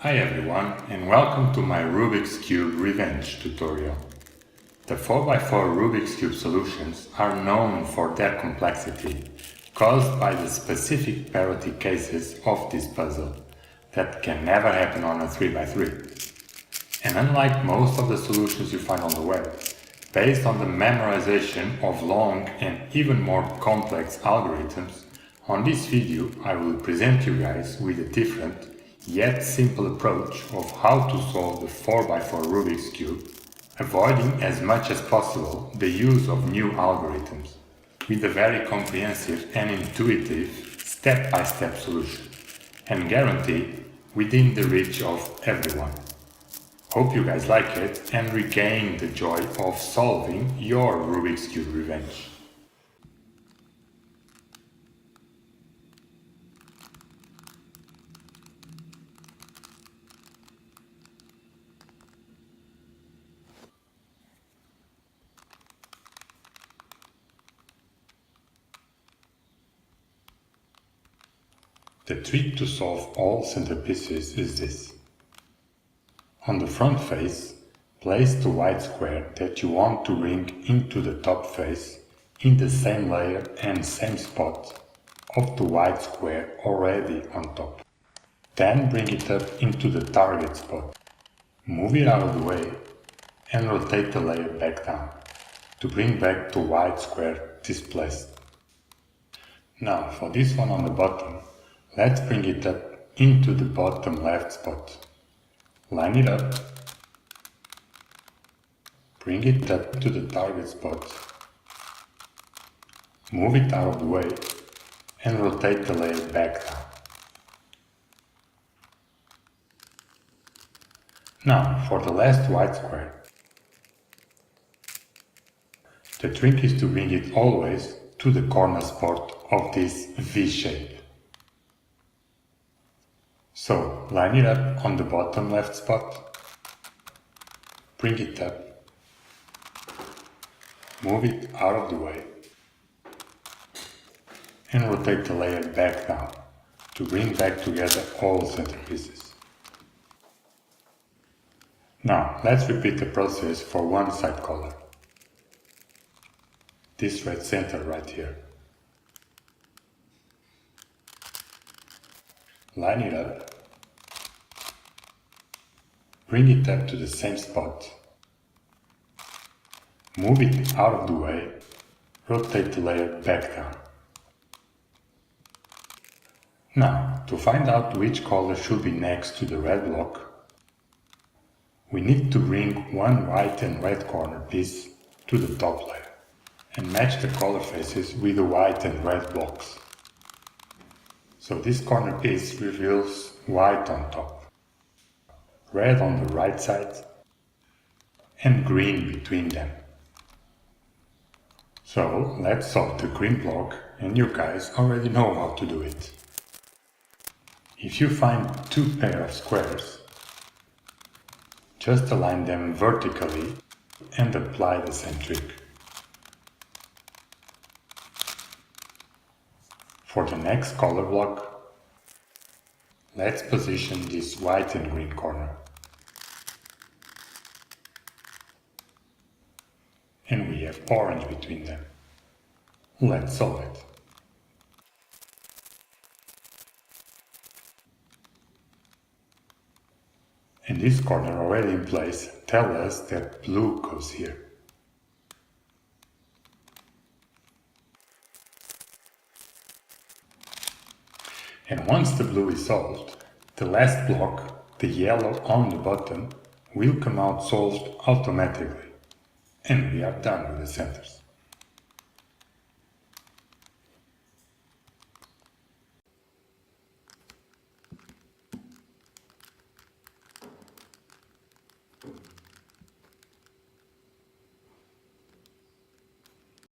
Hi everyone, and welcome to my Rubiks Cube Revenge tutorial. The 4x4 Rubiks Cube solutions are known for their complexity, caused by the specific parity cases of this puzzle that can never happen on a 3x3. And unlike most of the solutions you find on the web, based on the memorization of long and even more complex algorithms, on this video I will present you guys with a different yet simple approach of how to solve the 4x4 Rubik's Cube, avoiding as much as possible the use of new algorithms, with a very comprehensive and intuitive step-by-step solution, and guaranteed within the reach of everyone. Hope you guys like it and regain the joy of solving your Rubik's Cube revenge. The trick to solve all centerpieces is this. On the front face, place the white square that you want to bring into the top face in the same layer and same spot of the white square already on top. Then bring it up into the target spot. Move it out of the way and rotate the layer back down to bring back the white square displaced. Now for this one on the bottom, let's bring it up into the bottom left spot. Line it up, bring it up to the target spot, move it out of the way and rotate the layer back down. Now for the last white square. The trick is to bring it always to the corner spot of this V shape. So, line it up on the bottom left spot, bring it up, move it out of the way, and rotate the layer back down to bring back together all centerpieces. Now, let's repeat the process for one side color. This red center right here. Line it up, bring it up to the same spot, move it out of the way, rotate the layer back down. Now, to find out which color should be next to the red block, we need to bring one white and red corner piece to the top layer and match the color faces with the white and red blocks. So this corner piece reveals white on top, red on the right side, and green between them. So let's solve the green block, and you guys already know how to do it. If you find two pairs of squares, just align them vertically and apply the same trick. For the next color block, let's position this white and green corner. And we have orange between them. Let's solve it. And this corner already in place tells us that blue goes here. And once the blue is solved, the last block, the yellow on the bottom, will come out solved automatically. And we are done with the centers.